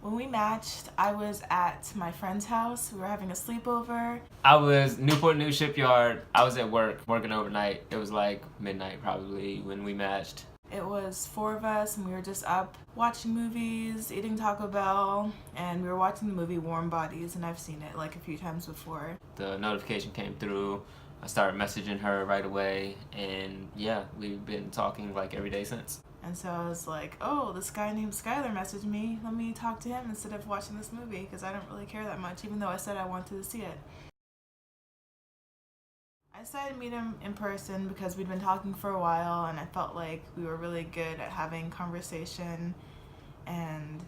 When we matched, I was at my friend's house. We were having a sleepover. I was Newport News Shipyard. I was at work, working overnight. It was like midnight probably when we matched. It was 4 of us, and we were just up watching movies, eating Taco Bell, and we were watching the movie Warm Bodies, and I've seen it like a few times before. The notification came through. I started messaging her right away, and yeah, we've been talking like every day since. And so I was like, oh, this guy named Skylar messaged me. Let me talk to him instead of watching this movie, because I don't really care that much, even though I said I wanted to see it. I decided to meet him in person because we'd been talking for a while, and I felt like we were really good at having conversation, and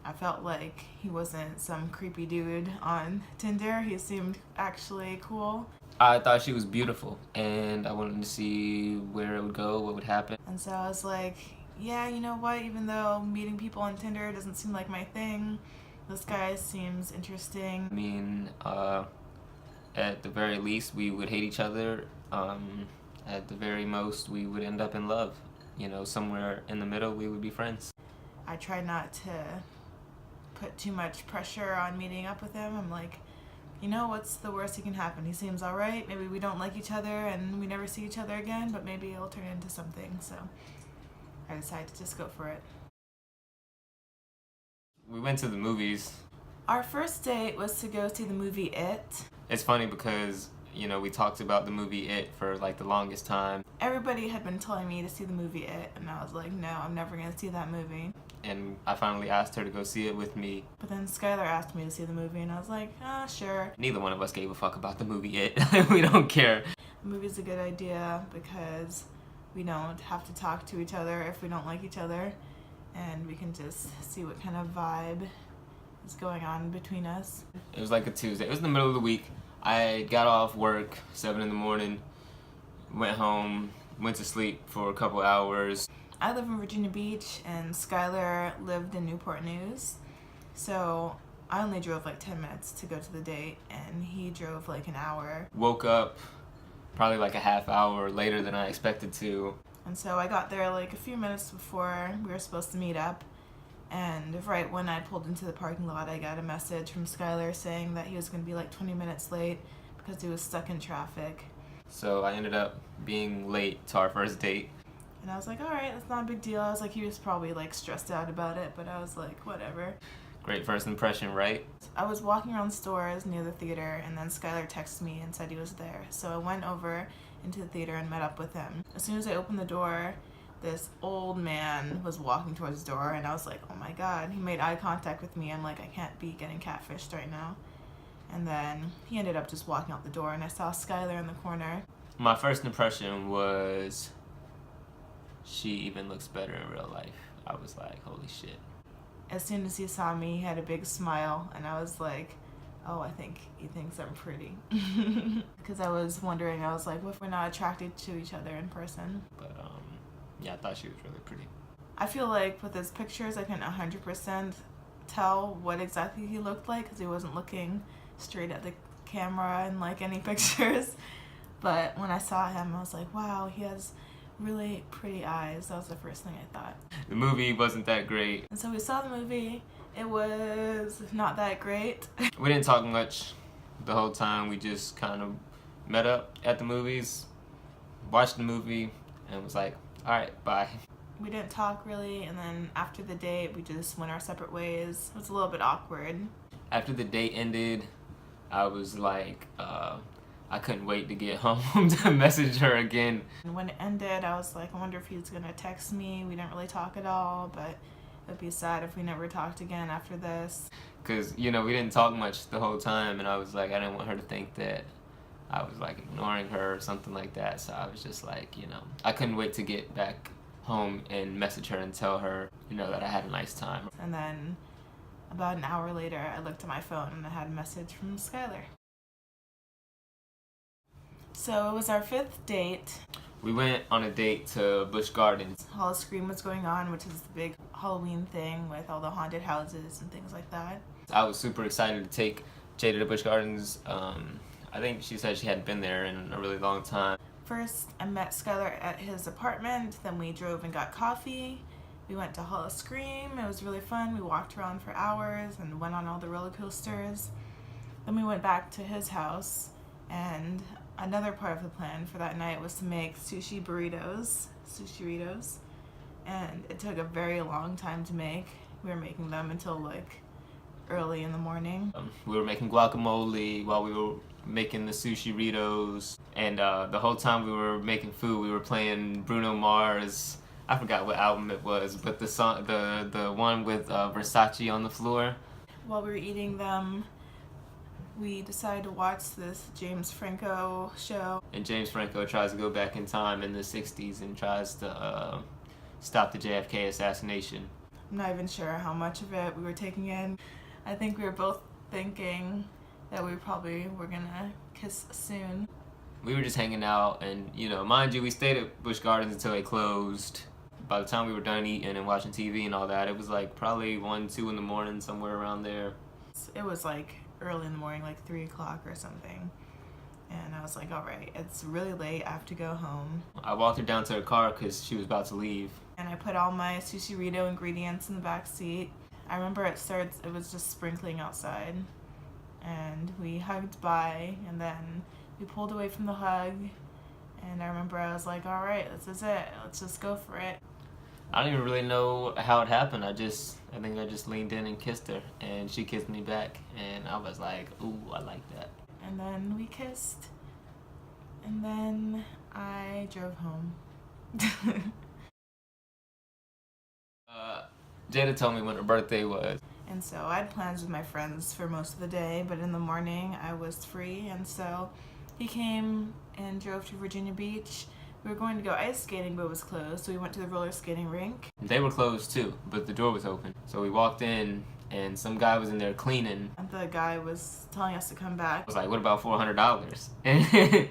I felt like he wasn't some creepy dude on Tinder. He seemed actually cool. I thought she was beautiful, and I wanted to see where it would go, what would happen. And so I was like, yeah, you know what, even though meeting people on Tinder doesn't seem like my thing, this guy seems interesting. I mean, at the very least, we would hate each other. At the very most, we would end up in love. You know, somewhere in the middle, we would be friends. I tried not to put too much pressure on meeting up with him. I'm like, you know, what's the worst that can happen? He seems alright. Maybe we don't like each other and we never see each other again, but maybe it'll turn into something. So I decided to just go for it. We went to the movies. Our first date was to go see the movie It. It's funny because, you know, we talked about the movie It for like the longest time. Everybody had been telling me to see the movie It, and I was like, no, I'm never going to see that movie. And I finally asked her to go see it with me. But then Skylar asked me to see the movie, and I was like, sure. Neither one of us gave a fuck about the movie It. We don't care. The movie's a good idea because we don't have to talk to each other if we don't like each other, and we can just see what kind of vibe is going on between us. It was like a Tuesday. It was in the middle of the week. I got off work 7 in the morning, went home, went to sleep for a couple hours. I live in Virginia Beach, and Skylar lived in Newport News, so I only drove like 10 minutes to go to the date, and he drove like an hour. Woke up probably like a half hour later than I expected to. And so I got there like a few minutes before we were supposed to meet up, and right when I pulled into the parking lot, I got a message from Skylar saying that he was going to be like 20 minutes late because he was stuck in traffic. So I ended up being late to our first date. And I was like, alright, that's not a big deal. I was like, he was probably like stressed out about it, but I was like, whatever. Great first impression, right? I was walking around stores near the theater, and then Skylar texted me and said he was there. So I went over into the theater and met up with him. As soon as I opened the door, this old man was walking towards the door, and I was like, oh my god. He made eye contact with me. I'm like, I can't be getting catfished right now. And then he ended up just walking out the door, and I saw Skylar in the corner. My first impression was, she even looks better in real life. I was like, holy shit. As soon as he saw me, he had a big smile, and I was like, oh, I think he thinks I'm pretty. Because I was wondering, I was like, what if we're not attracted to each other in person? But yeah, I thought she was really pretty. I feel like with his pictures, I can 100% tell what exactly he looked like, because he wasn't looking straight at the camera in like any pictures. But when I saw him, I was like, wow, he has really pretty eyes. That was the first thing I thought. The movie wasn't that great. And so we saw the movie. It was not that great. We didn't talk much the whole time. We just kind of met up at the movies, watched the movie, and was like, alright, bye. We didn't talk really, and then after the date, we just went our separate ways. It was a little bit awkward. After the date ended, I was like, I couldn't wait to get home to message her again. And when it ended, I was like, I wonder if he's gonna text me. We didn't really talk at all, but it would be sad if we never talked again after this. Cause, you know, we didn't talk much the whole time, and I was like, I didn't want her to think that I was like ignoring her or something like that. So I was just like, you know, I couldn't wait to get back home and message her and tell her, you know, that I had a nice time. And then about an hour later, I looked at my phone and I had a message from Skylar. So it was our 5th date. We went on a date to Busch Gardens. Howl-O-Scream was going on, which is the big Halloween thing with all the haunted houses and things like that. I was super excited to take Jada to Busch Gardens. I think she said she hadn't been there in a really long time. First, I met Skylar at his apartment, then we drove and got coffee, We went to Hall of Scream. It was really fun. We walked around for hours and went on all the roller coasters. Then we went back to his house, and another part of the plan for that night was to make sushi burritos, and it took a very long time to make. We were making them until like early in the morning. We were making guacamole while we were making the sushi burritos, and the whole time we were making food, we were playing Bruno Mars. I forgot what album it was, but the song, the one with Versace on the floor. While we were eating them, we decided to watch this James Franco show. And James Franco tries to go back in time in the 60s and tries to stop the JFK assassination. I'm not even sure how much of it we were taking in. I think we were both thinking that we probably were gonna kiss soon. We were just hanging out, and mind you, we stayed at Busch Gardens until they closed. By the time we were done eating and watching TV and all that, it was like probably 1, 2 in the morning, somewhere around there. It was like early in the morning, like 3 o'clock or something. And I was like, all right, it's really late, I have to go home. I walked her down to her car because she was about to leave. And I put all my sushi burrito ingredients in the back seat. I remember it was just sprinkling outside. And we hugged bye, and then we pulled away from the hug. And I remember I was like, all right, this is it, let's just go for it. I don't even really know how it happened. I think I just leaned in and kissed her, and she kissed me back, and I was like, ooh, I like that. And then we kissed, and then I drove home. Jada told me when her birthday was. And so I had plans with my friends for most of the day, but in the morning I was free, and so he came and drove to Virginia Beach. We were going to go ice skating, but it was closed, so we went to the roller skating rink. They were closed too, but the door was open. So we walked in, and some guy was in there cleaning. And the guy was telling us to come back. I was like, what about $400?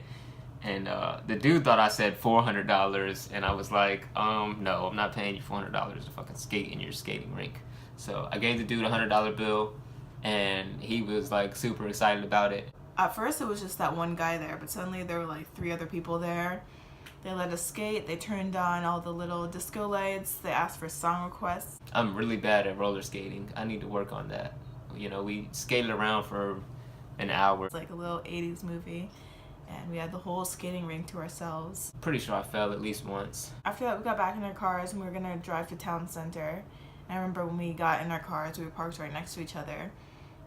And the dude thought I said $400, and I was like, no, I'm not paying you $400 to fucking skate in your skating rink. So I gave the dude a $100 bill, and he was like super excited about it. At first it was just that one guy there, but suddenly there were like 3 other people there. They let us skate, they turned on all the little disco lights, they asked for song requests. I'm really bad at roller skating. I need to work on that. We skated around for an hour. It's like a little 80s movie, and we had the whole skating rink to ourselves. Pretty sure I fell at least once. After that, we got back in our cars and we were gonna drive to town center. And I remember when we got in our cars, we were parked right next to each other.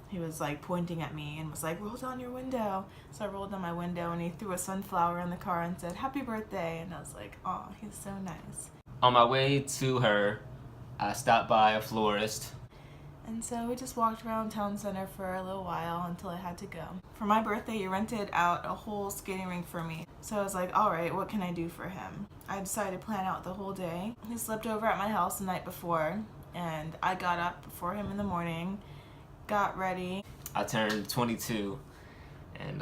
He was like pointing at me and was like, roll down your window. So I rolled down my window, and he threw a sunflower in the car and said, happy birthday. And I was like, oh, he's so nice. On my way to her, I stopped by a florist. And so we just walked around town center for a little while until I had to go. For my birthday, he rented out a whole skating rink for me. So I was like, all right, what can I do for him? I decided to plan out the whole day. He slept over at my house the night before, and I got up before him in the morning, got ready. I turned 22, and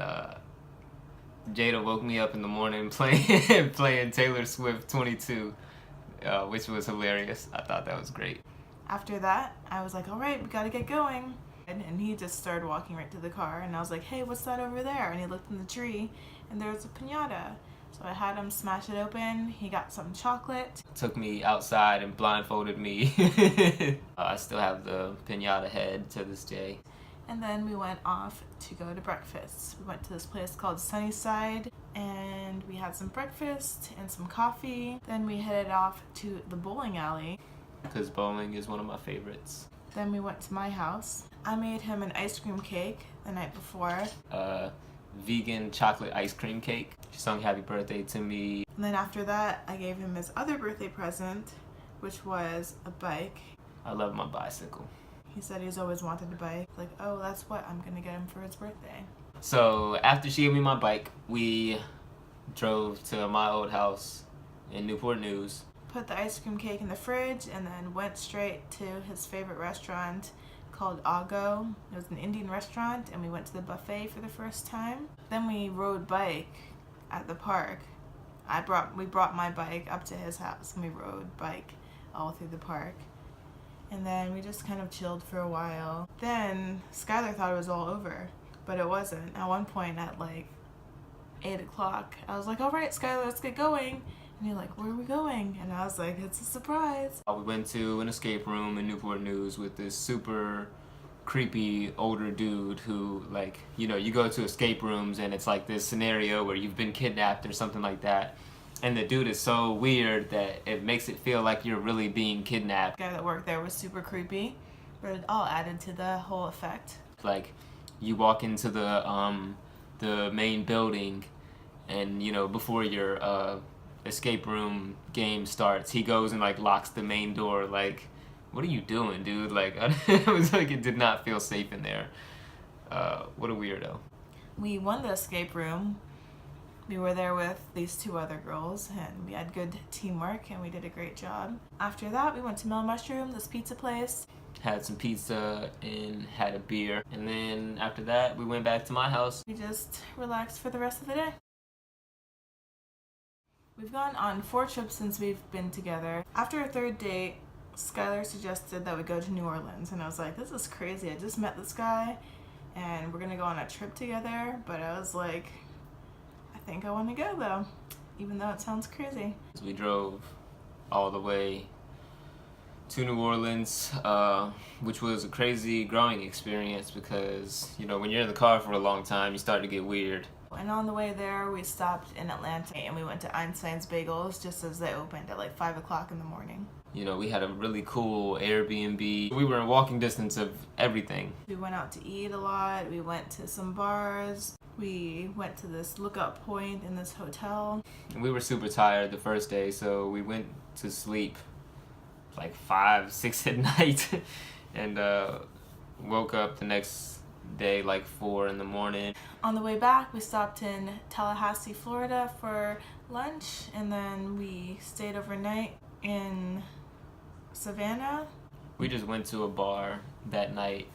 Jada woke me up in the morning playing Taylor Swift 22, which was hilarious. I thought that was great. After that, I was like, all right, we gotta get going. And he just started walking right to the car, and I was like, hey, what's that over there? And he looked in the tree, and there was a piñata. So I had him smash it open. He got some chocolate. Took me outside and blindfolded me. I still have the piñata head to this day. And then we went off to go to breakfast. We went to this place called Sunnyside, and we had some breakfast and some coffee. Then we headed off to the bowling alley. Because bowling is one of my favorites. Then we went to my house. I made him an ice cream cake the night before. Vegan chocolate ice cream cake. She sung happy birthday to me. And then after that, I gave him his other birthday present, which was a bike. I love my bicycle. He said he's always wanted a bike. Like, oh, that's what I'm gonna get him for his birthday. So after she gave me my bike, we drove to my old house in Newport News. Put the ice cream cake in the fridge, and then went straight to his favorite restaurant called Ago. It was an Indian restaurant, and we went to the buffet for the first time. Then we rode bike at the park. We brought my bike up to his house, and we rode bike all through the park. And then we just kind of chilled for a while. Then Skylar thought it was all over, but it wasn't. At one point at like 8 o'clock, I was like, all right, Skylar, let's get going. And you're like, where are we going? And I was like, it's a surprise. We went to an escape room in Newport News with this super creepy older dude who, like, you know, you go to escape rooms and it's like this scenario where you've been kidnapped or something like that, and the dude is so weird that it makes it feel like you're really being kidnapped. The guy that worked there was super creepy, but it all added to the whole effect. Like, you walk into the main building, and you know, before your escape room game starts, he goes and like locks the main door. Like, what are you doing, dude? Like, it was like, it did not feel safe in there. What a weirdo. We won the escape room. We were there with these 2 other girls, and we had good teamwork, and we did a great job. After that, we went to Mill Mushroom, this pizza place. Had some pizza and had a beer, and then after that, we went back to my house. We just relaxed for the rest of the day. We've gone on 4 trips since we've been together. After our 3rd date, Skylar suggested that we go to New Orleans, and I was like, this is crazy. I just met this guy, and we're gonna go on a trip together, but I was like, I think I want to go though, even though it sounds crazy. We drove all the way to New Orleans, which was a crazy growing experience because, you know, when you're in the car for a long time, you start to get weird. And on the way there, we stopped in Atlanta and we went to Einstein's Bagels just as they opened at like 5 o'clock in the morning. You know, we had a really cool Airbnb. We were in walking distance of everything. We went out to eat a lot. We went to some bars. We went to this lookout point in this hotel. And we were super tired the first day, so we went to sleep like 5, 6 at night and woke up the next day like 4 in the morning. On the way back, we stopped in Tallahassee, Florida for lunch, and then we stayed overnight in Savannah. We just went to a bar that night,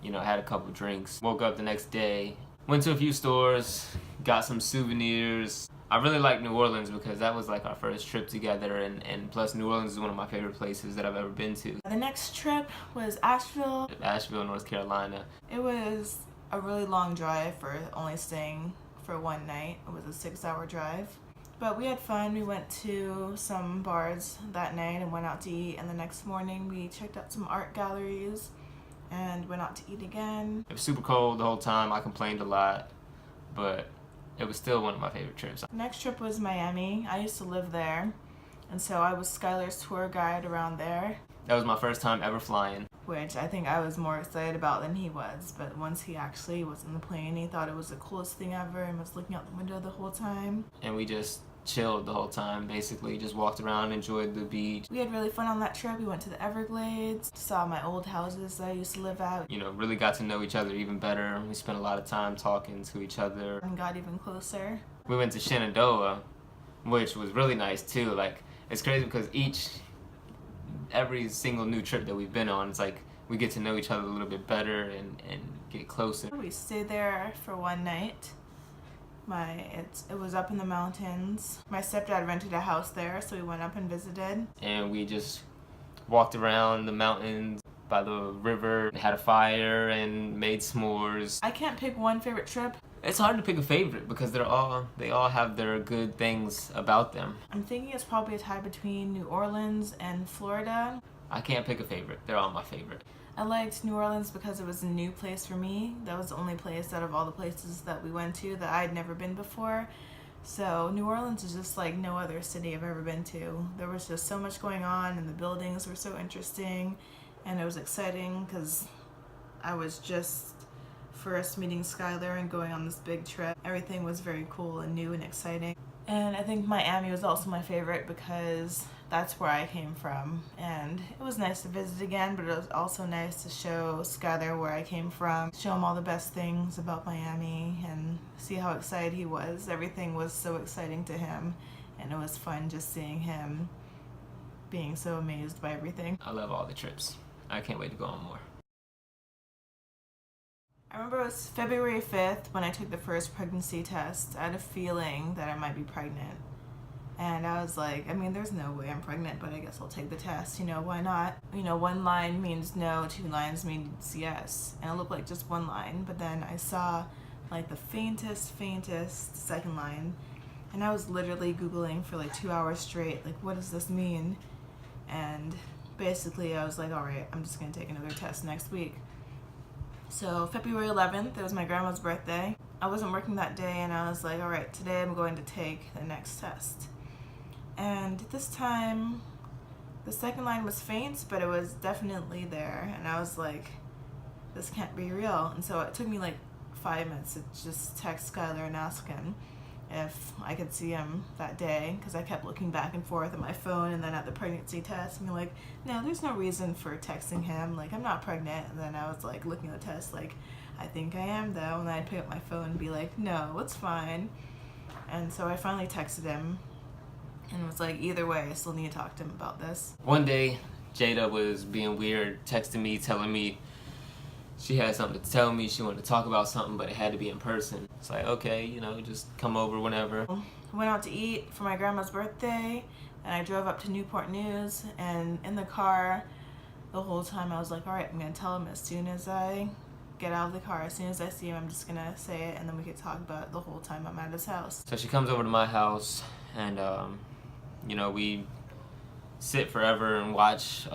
you know, had a couple drinks, woke up the next day, went to a few stores, got some souvenirs. I really like New Orleans because that was like our first trip together, and plus New Orleans is one of my favorite places that I've ever been to. The next trip was Asheville. Asheville, North Carolina. It was a really long drive for only staying for one night. It was a 6-hour drive. But we had fun. We went to some bars that night and went out to eat, and the next morning we checked out some art galleries and went out to eat again. It was super cold the whole time. I complained a lot, but it was still one of my favorite trips. The next trip was Miami. I used to live there, and so I was Skylar's tour guide around there. That was my first time ever flying. Which I think I was more excited about than he was, but once he actually was in the plane, he thought it was the coolest thing ever and was looking out the window the whole time. And we just chilled the whole time, basically. Just walked around, enjoyed the beach. We had really fun on that trip. We went to the Everglades, saw my old houses that I used to live at. You know, really got to know each other even better. We spent a lot of time talking to each other. And got even closer. We went to Shenandoah, which was really nice too. Like, it's crazy because every single new trip that we've been on, it's like we get to know each other a little bit better and get closer. We stayed there for one night. It was up in the mountains. My stepdad rented a house there, so we went up and visited. And we just walked around the mountains by the river, had a fire, and made s'mores. I can't pick one favorite trip. It's hard to pick a favorite because they all have their good things about them. I'm thinking it's probably a tie between New Orleans and Florida. I can't pick a favorite. They're all my favorite. I liked New Orleans because it was a new place for me. That was the only place out of all the places that we went to that I'd never been before. So New Orleans is just like no other city I've ever been to. There was just so much going on, and the buildings were so interesting, and it was exciting because I was just first meeting Skylar and going on this big trip. Everything was very cool and new and exciting. And I think Miami was also my favorite because that's where I came from, and it was nice to visit again, but it was also nice to show Skylar where I came from, show him all the best things about Miami and see how excited he was. Everything was so exciting to him, and it was fun just seeing him being so amazed by everything. I love all the trips. I can't wait to go on more. I remember it was February 5th when I took the first pregnancy test. I had a feeling that I might be pregnant. And I was like, I mean, there's no way I'm pregnant, but I guess I'll take the test. You know, why not? You know, one line means no, 2 lines means yes. And it looked like just one line. But then I saw like the faintest second line. And I was literally Googling for like 2 hours straight, like, what does this mean? And basically I was like, all right, I'm just gonna take another test next week. So February 11th, it was my grandma's birthday. I wasn't working that day, and I was like, all right, today I'm going to take the next test. And this time, the second line was faint, but it was definitely there. And I was like, this can't be real. And so it took me like 5 minutes to just text Skylar and ask him if I could see him that day, because I kept looking back and forth at my phone and then at the pregnancy test and be like, no, there's no reason for texting him, like, I'm not pregnant. And then I was like looking at the test like, I think I am though, and then I'd pick up my phone and be like, no, it's fine. And so I finally texted him and was like, either way, I still need to talk to him about this. One day, Jada was being weird, texting me, telling me she had something to tell me, she wanted to talk about something, but it had to be in person. It's like, okay, you know, just come over whenever. I went out to eat for my grandma's birthday, and I drove up to Newport News, and in the car, the whole time I was like, all right, I'm gonna tell him as soon as I get out of the car, as soon as I see him, I'm just gonna say it, and then we could talk about it the whole time I'm at his house. So she comes over to my house, and you know, we sit forever and watch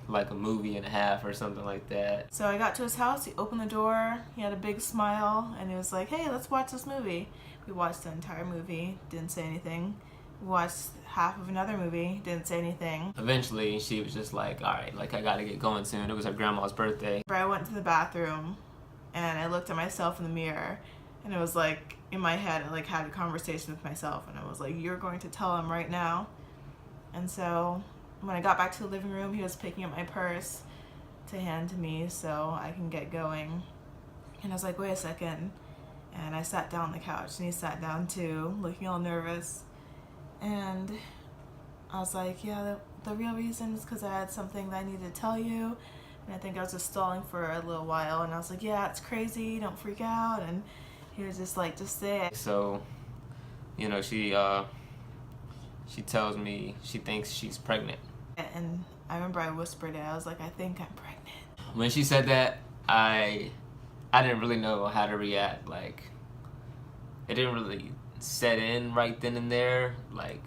like a movie and a half or something like that. So I got to his house, he opened the door, he had a big smile, and he was like, hey, let's watch this movie. We watched the entire movie, didn't say anything. We watched half of another movie, didn't say anything. Eventually, she was just like, all right, like, I gotta get going soon. It was her grandma's birthday. I went to the bathroom, and I looked at myself in the mirror, and it was like, in my head, I like had a conversation with myself, and I was like, you're going to tell him right now. And so when I got back to the living room, he was picking up my purse to hand to me so I can get going. And I was like, wait a second. And I sat down on the couch, and he sat down too, looking all nervous. And I was like, yeah, the real reason is because I had something that I needed to tell you. And I think I was just stalling for a little while. And I was like, yeah, it's crazy, don't freak out. And he was just like, just say it. So, you know, she tells me she thinks she's pregnant. And I remember I whispered it. I was like, I think I'm pregnant. When she said that, I didn't really know how to react. Like, it didn't really set in right then and there. Like,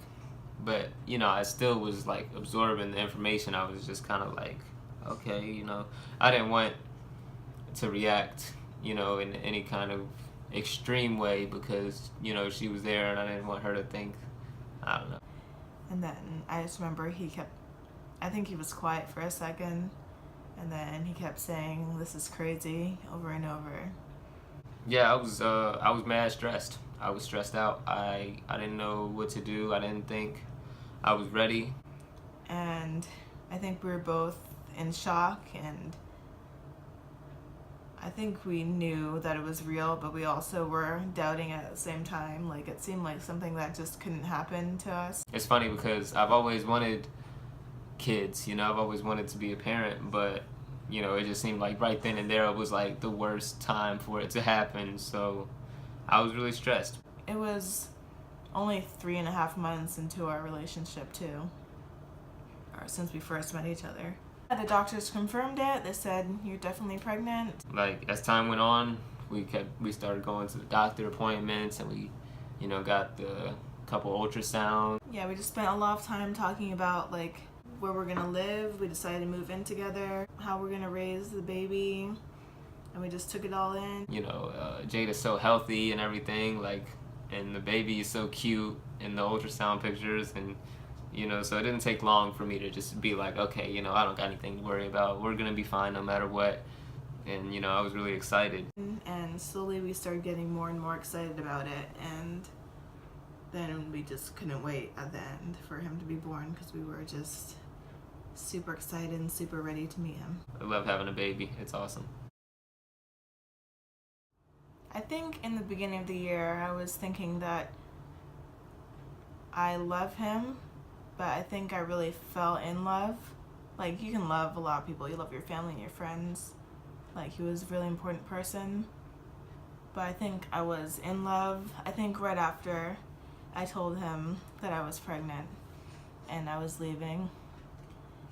but, you know, I still was like absorbing the information. I was just kind of like, okay, you know. I didn't want to react, you know, in any kind of extreme way because, you know, she was there and I didn't want her to think, I don't know. And then I just remember I think he was quiet for a second, and then he kept saying, this is crazy, over and over. Yeah, I was mad stressed. I was stressed out. I didn't know what to do. I didn't think I was ready. And I think we were both in shock, and I think we knew that it was real, but we also were doubting it at the same time. Like, it seemed like something that just couldn't happen to us. It's funny because I've always wanted kids, you know, I've always wanted to be a parent, but, you know, it just seemed like right then and there it was like the worst time for it to happen, so I was really stressed. It was only 3.5 months into our relationship too, or since we first met each other. The doctors confirmed it. They said, you're definitely pregnant. Like, as time went on, we started going to the doctor appointments, and we, you know, got the couple ultrasounds. Yeah, we just spent a lot of time talking about like where we're gonna live. We decided to move in together, how we're gonna raise the baby, and we just took it all in. You know, Jada's so healthy and everything, like, and the baby is so cute in the ultrasound pictures, and, you know, so it didn't take long for me to just be like, okay, you know, I don't got anything to worry about. We're gonna be fine no matter what. And, you know, I was really excited. And slowly we started getting more and more excited about it, and then we just couldn't wait at the end for him to be born because we were just super excited and super ready to meet him. I love having a baby. It's awesome. I think in the beginning of the year I was thinking that I love him, but I think I really fell in love. Like, you can love a lot of people. You love your family and your friends. Like, he was a really important person. But I think I was in love. I think right after I told him that I was pregnant and I was leaving.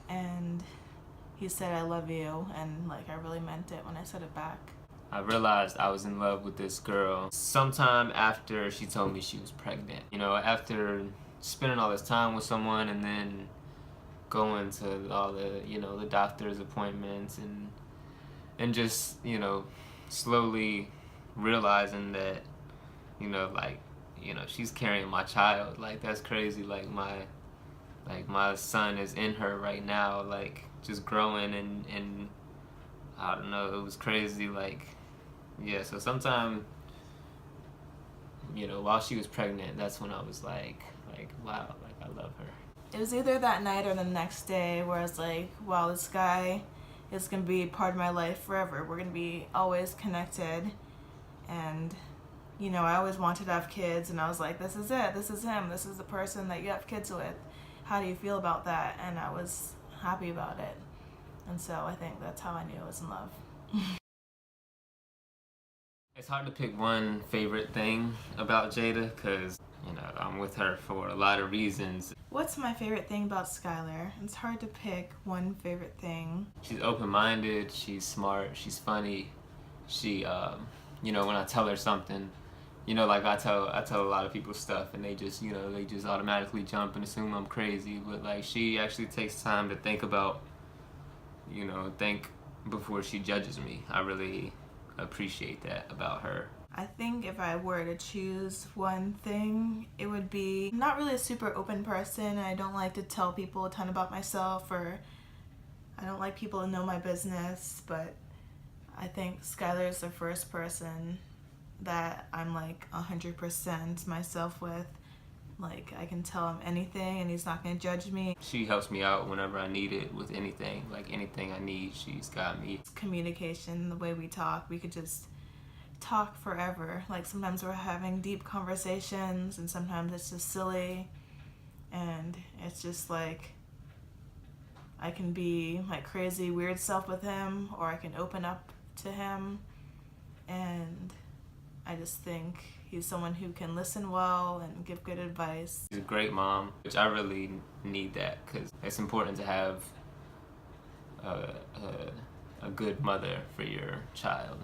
And he said, I love you. And, like, I really meant it when I said it back. I realized I was in love with this girl sometime after she told me she was pregnant. You know, after spending all this time with someone and then going to all the, you know, the doctor's appointments and just, you know, slowly realizing that, you know, like, you know, she's carrying my child. Like, that's crazy. Like my son is in her right now, like, just growing and I don't know, it was crazy. Like, yeah, so sometime, you know, while she was pregnant, that's when I was like, wow, like, I love her. It was either that night or the next day where I was like, wow, this guy is going to be part of my life forever. We're going to be always connected. And, you know, I always wanted to have kids, and I was like, this is it. This is him. This is the person that you have kids with. How do you feel about that? And I was happy about it. And so I think that's how I knew I was in love. It's hard to pick one favorite thing about Jada because, you know, I'm with her for a lot of reasons. What's my favorite thing about Skylar? It's hard to pick one favorite thing. She's open-minded, she's smart, she's funny. She, you know, when I tell her something, you know, like I tell a lot of people stuff and they just, you know, they just automatically jump and assume I'm crazy. But like, she actually takes time to think about, you know, think before she judges me. I really appreciate that about her. I think if I were to choose one thing, it would be I'm not really a super open person. I don't like to tell people a ton about myself, or I don't like people to know my business, but I think Skylar is the first person that I'm like 100% myself with. Like, I can tell him anything and he's not gonna judge me. She helps me out whenever I need it with anything. Like, anything I need, she's got me. Communication, the way we talk, we could just talk forever. Like, sometimes we're having deep conversations and sometimes it's just silly, and it's just like I can be my crazy weird self with him, or I can open up to him, and I just think he's someone who can listen well and give good advice. She's a great mom, which I really need that because it's important to have a good mother for your child.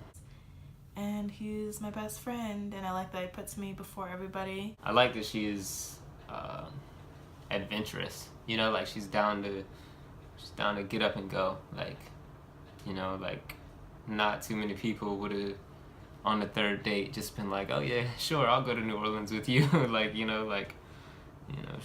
And he's my best friend, and I like that he puts me before everybody. I like that she is adventurous. You know, like she's down to get up and go. Like, you know, like not too many people would have on the third date just been like, oh yeah, sure, I'll go to New Orleans with you. Like, you know,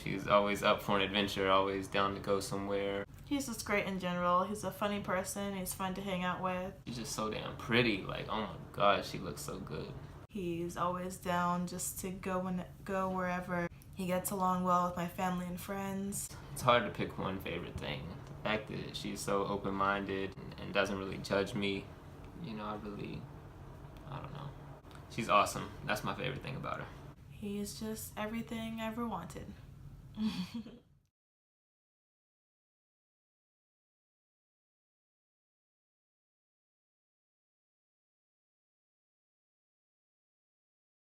she's always up for an adventure, always down to go somewhere. He's just great in general. He's a funny person. He's fun to hang out with. She's just so damn pretty. Like, oh my God, she looks so good. He's always down just to go wherever. He gets along well with my family and friends. It's hard to pick one favorite thing. The fact that she's so open-minded and doesn't really judge me, you know, I don't know. She's awesome. That's my favorite thing about her. He is just everything I ever wanted.